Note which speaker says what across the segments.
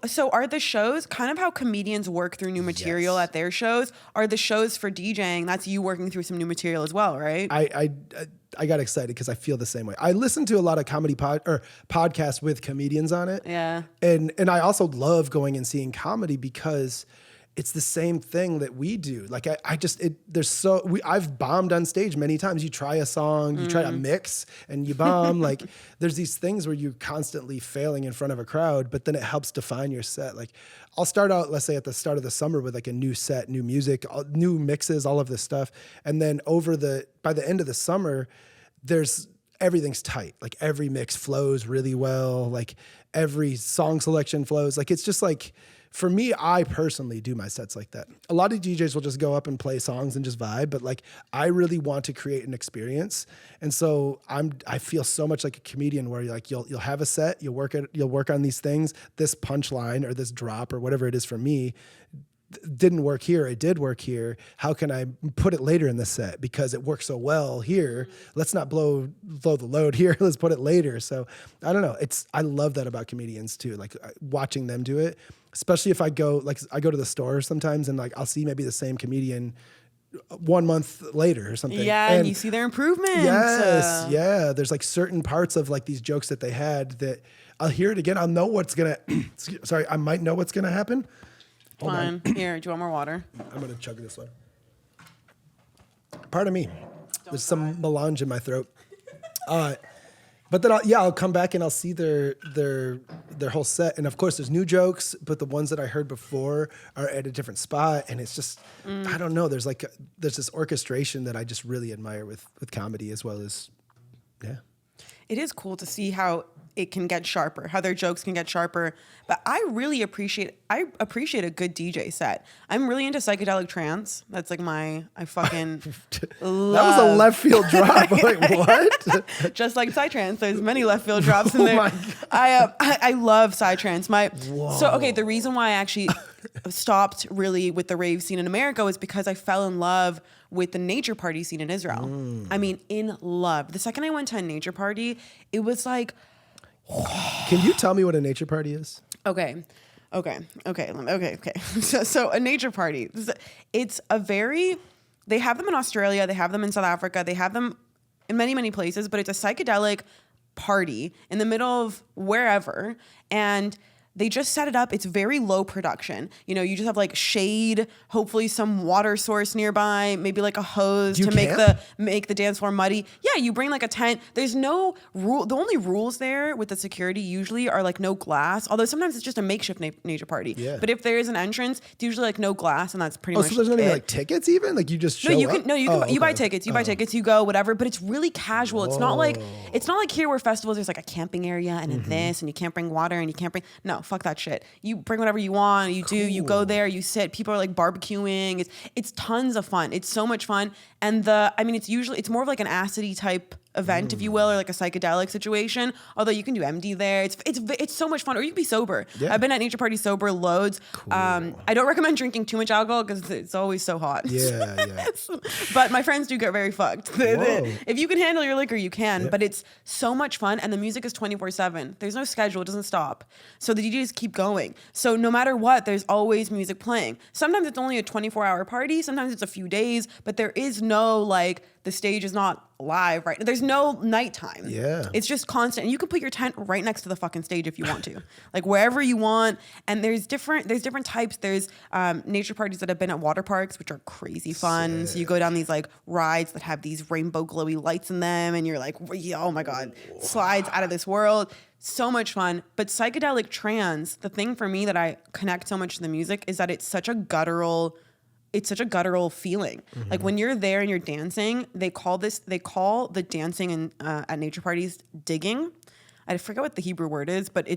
Speaker 1: So are the shows kind of how comedians work through new material at their shows? Are the shows for DJing, that's you working through some new material as well, right?
Speaker 2: I got excited because I feel the same way. I listen to a lot of comedy podcasts with comedians on it.
Speaker 1: Yeah.
Speaker 2: And I also love going and seeing comedy because it's the same thing that we do. Like I've bombed on stage many times. You try a song, you try a mix and you bomb. Like there's these things where you're constantly failing in front of a crowd, but then it helps define your set. Like I'll start out, let's say at the start of the summer with like a new set, new music, new mixes, all of this stuff. And then by the end of the summer, everything's tight. Like every mix flows really well. Like every song selection flows. Like it's just like, for me, I personally do my sets like that. A lot of DJs will just go up and play songs and just vibe, but like I really want to create an experience. And so I feel so much like a comedian where you'll have a set, you'll work on these things, this punchline or this drop or whatever it is for me didn't work here, it did work here. How can I put it later in the set because it works so well here? Let's not blow the load here. Let's put it later. So I don't know. I love that about comedians too. Like watching them do it, especially if I go to the store sometimes and like I'll see maybe the same comedian 1 month later or something.
Speaker 1: Yeah, and you see their improvements.
Speaker 2: Yes, yeah. There's like certain parts of like these jokes that they had that I'll hear it again. I'll know what's gonna. Sorry, I might know what's gonna happen.
Speaker 1: Fine. Here, do you want more water?
Speaker 2: I'm going to chug this one. Pardon me. There's some melange in my throat. But then I'll come back and I'll see their whole set. And of course there's new jokes, but the ones that I heard before are at a different spot. And it's just, I don't know. There's this orchestration that I just really admire with comedy as well as, yeah.
Speaker 1: It is cool to see how it can get sharper, how their jokes can get sharper. But I really appreciate a good DJ set. I'm really into psychedelic trance. That's like I fucking love.
Speaker 2: That was a left field drop. Like, what?
Speaker 1: Just like psytrance, there's many left field drops in there.
Speaker 2: My
Speaker 1: God. I love psytrance. The reason why I actually stopped really with the rave scene in America was because I fell in love with the nature party scene in Israel. I mean, in love. The second I went to a nature party, it was like,
Speaker 2: Can you tell me what a nature party is?
Speaker 1: Okay. So a nature party, they have them in Australia, they have them in South Africa, they have them in many, many places, but it's a psychedelic party in the middle of wherever. And they just set it up. It's very low production. You know, you just have like shade, hopefully some water source nearby, maybe like a hose to make the dance floor muddy. Yeah, you bring like a tent. There's no rule. The only rules there with the security usually are like no glass. Although sometimes it's just a makeshift nature party. Yeah. But if there is an entrance, it's usually like no glass, and that's pretty much.
Speaker 2: So there's not even like tickets even? Like you just show up?
Speaker 1: You buy tickets. You buy tickets. You go whatever. But it's really casual. It's not like here where festivals there's like a camping area and this, and you can't bring water and you can't bring fuck that shit. You bring whatever you want. You go there, you sit. People are like barbecuing. It's tons of fun. It's so much fun. And it's more of like an acidy type event, if you will, or like a psychedelic situation. Although you can do MD there. It's so much fun. Or you can be sober. Yeah. I've been at nature parties sober loads. Cool. I don't recommend drinking too much alcohol because it's always so hot.
Speaker 2: Yeah.
Speaker 1: But my friends do get very fucked. If you can handle your liquor, you can. Yeah. But it's so much fun, and the music is 24/7. There's no schedule. It doesn't stop. So the DJs keep going. So no matter what, there's always music playing. Sometimes it's only a 24-hour party. Sometimes it's a few days. But there is no like the stage is not live, right? There's no nighttime.
Speaker 2: Yeah.
Speaker 1: It's just constant. And you can put your tent right next to the fucking stage if you want to. Like wherever you want. And there's different types. There's nature parties that have been at water parks, which are crazy fun. Sick. So you go down these like rides that have these rainbow glowy lights in them, and you're like, oh my God, slides out of this world. So much fun. But psychedelic trance, the thing for me that I connect so much to the music is that it's such a guttural feeling. Mm-hmm. Like when you're there and you're dancing, they call the dancing at nature parties digging. I forget what the Hebrew word is, but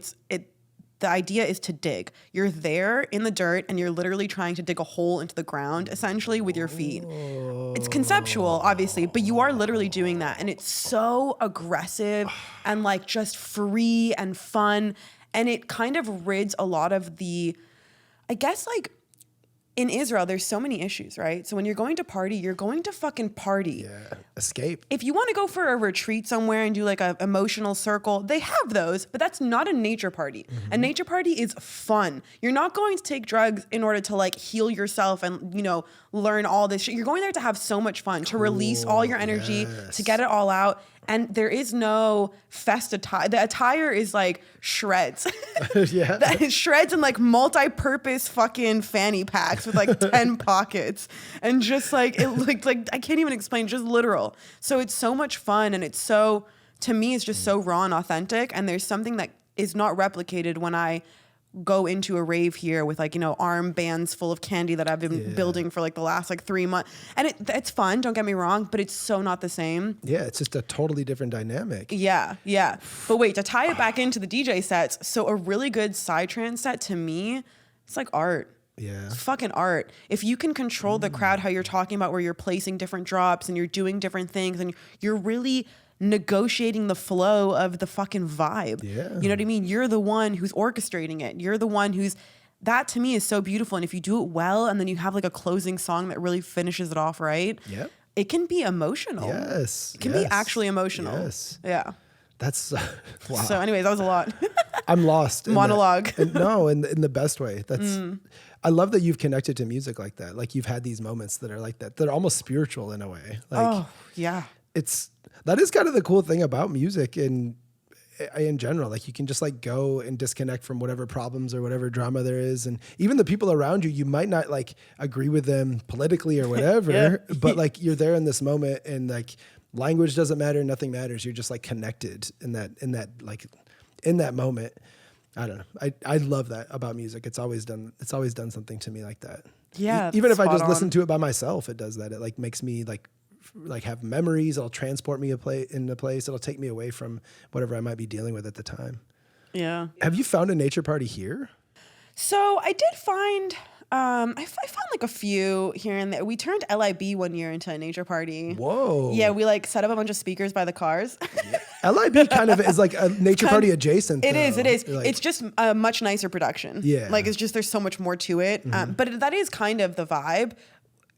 Speaker 1: the idea is to dig. You're there in the dirt and you're literally trying to dig a hole into the ground essentially with your feet. It's conceptual, obviously, but you are literally doing that. And it's so aggressive and like just free and fun. And it kind of rids a lot of the, I guess like, in Israel, there's so many issues, right? So when you're going to party, you're going to fucking party.
Speaker 2: Yeah. Escape.
Speaker 1: If you want to go for a retreat somewhere and do like an emotional circle, they have those, but that's not a nature party. A nature party is fun. You're not going to take drugs in order to like heal yourself and, you know, learn all this shit. You're going there to have so much fun, to release all your energy, to get it all out. And there is no fest attire. The attire is like shreds.
Speaker 2: Yeah.
Speaker 1: That is shreds and like multi-purpose fucking fanny packs with like 10 pockets. And just like, it looked like, I can't even explain, just literal. So it's so much fun. And it's so, to me, it's just so raw and authentic. And there's something that is not replicated when I go into a rave here with like, you know, armbands full of candy that I've been building for like the last like 3 months. And it's fun, don't get me wrong, but it's so not the same.
Speaker 2: Yeah, it's just a totally different dynamic.
Speaker 1: Yeah. But wait, to tie it back into the DJ sets, so a really good psytrance set to me, it's like art.
Speaker 2: Yeah.
Speaker 1: It's fucking art. If you can control the crowd, how you're talking about where you're placing different drops and you're doing different things and you're really negotiating the flow of the fucking vibe.
Speaker 2: Yeah.
Speaker 1: You know what I mean? You're the one who's orchestrating it. You're the one who's, that to me is so beautiful. And if you do it well and then you have like a closing song that really finishes it off right, it can be emotional.
Speaker 2: Yes.
Speaker 1: It can be actually emotional.
Speaker 2: Yes.
Speaker 1: Yeah.
Speaker 2: That's wow.
Speaker 1: So anyways, that was a lot.
Speaker 2: I'm lost.
Speaker 1: Monologue.
Speaker 2: In the best way. That's I love that you've connected to music like that. Like you've had these moments that are like that. They're almost spiritual in a way. Like,
Speaker 1: oh, yeah.
Speaker 2: That is kind of the cool thing about music in general. Like you can just like go and disconnect from whatever problems or whatever drama there is. And even the people around you, you might not like agree with them politically or whatever, but like you're there in this moment and like language doesn't matter. Nothing matters. You're just like connected in that moment. I don't know. I love that about music. It's always done something to me like that.
Speaker 1: Yeah.
Speaker 2: Even if I just listen to it by myself, it does that. It like makes me like have memories. It'll transport me in a place. It'll take me away from whatever I might be dealing with at the time.
Speaker 1: Yeah.
Speaker 2: Have you found a nature party here?
Speaker 1: So I did find, I found like a few here and there. We turned LIB one year into a nature party.
Speaker 2: Whoa.
Speaker 1: Yeah, we like set up a bunch of speakers by the cars.
Speaker 2: LIB kind of is like a nature party adjacent.
Speaker 1: It is.
Speaker 2: Like,
Speaker 1: it's just a much nicer production.
Speaker 2: Yeah.
Speaker 1: Like it's just, there's so much more to it. But that is kind of the vibe.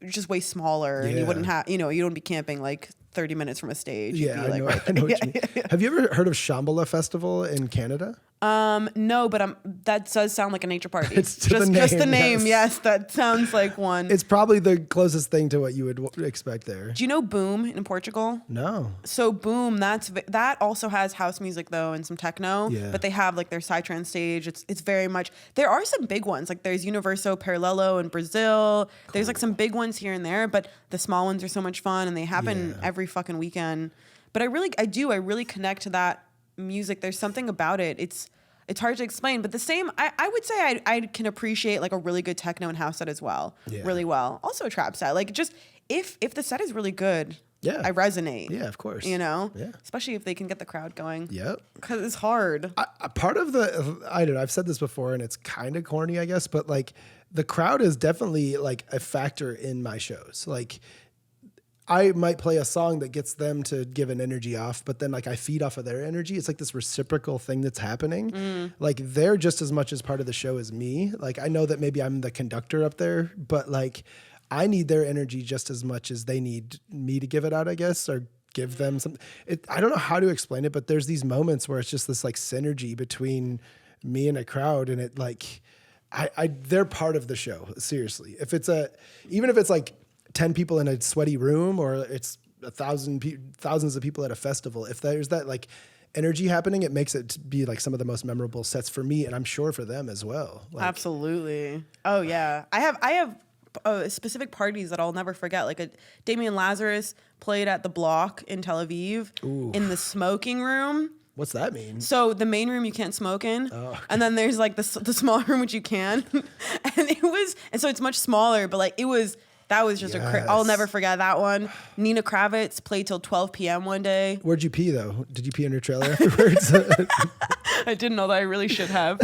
Speaker 1: Just way smaller, and you wouldn't have, you wouldn't be camping like 30 minutes from a stage.
Speaker 2: Yeah,
Speaker 1: I know
Speaker 2: what you mean. Have you ever heard of Shambhala Festival in Canada?
Speaker 1: No, but that does sound like a nature party.
Speaker 2: It's
Speaker 1: just the name. Yes, that sounds like one.
Speaker 2: It's probably the closest thing to what you would expect there.
Speaker 1: Do you know Boom in Portugal?
Speaker 2: No.
Speaker 1: So Boom, that also has house music though and some techno.
Speaker 2: Yeah.
Speaker 1: But they have like their psytrance stage. It's very much. There are some big ones like there's Universo Paralelo in Brazil. Cool. There's like some big ones here and there, but the small ones are so much fun and they happen every fucking weekend. But I really connect to that music. There's something about it. It's hard to explain, but the same, I would say I can appreciate like a really good techno and house set as well. Yeah. Really well. Also a trap set. Like just if the set is really good, I resonate.
Speaker 2: Yeah, of course.
Speaker 1: Yeah. Especially if they can get the crowd going.
Speaker 2: Yep.
Speaker 1: Because it's hard.
Speaker 2: Part of I don't know, I've said this before and it's kind of corny, I guess, but like the crowd is definitely like a factor in my shows. Like I might play a song that gets them to give an energy off, but then like I feed off of their energy. It's like this reciprocal thing that's happening. Like they're just as much as part of the show as me. Like I know that maybe I'm the conductor up there, but like I need their energy just as much as they need me to give it out, I guess, or give them some. I don't know how to explain it, but there's these moments where it's just this like synergy between me and a crowd, and it like they're part of the show. Seriously, even if it's like 10 people in a sweaty room or it's thousands of people at a festival, if there's that like energy happening, it makes it be like some of the most memorable sets for me, and I'm sure for them as well. Like,
Speaker 1: absolutely. Oh yeah. I have specific parties that I'll never forget. Like Damien Lazarus played at the Block in Tel Aviv.
Speaker 2: Ooh.
Speaker 1: In the smoking room.
Speaker 2: What's that mean?
Speaker 1: So the main room you can't smoke in,
Speaker 2: okay.
Speaker 1: And then there's like the small room which you can, and so it's much smaller, but like that was just I'll never forget that one. Nina Kravitz played till 12 p.m. one day.
Speaker 2: Where'd you pee though? Did you pee in your trailer afterwards?
Speaker 1: I didn't know that. I really should have.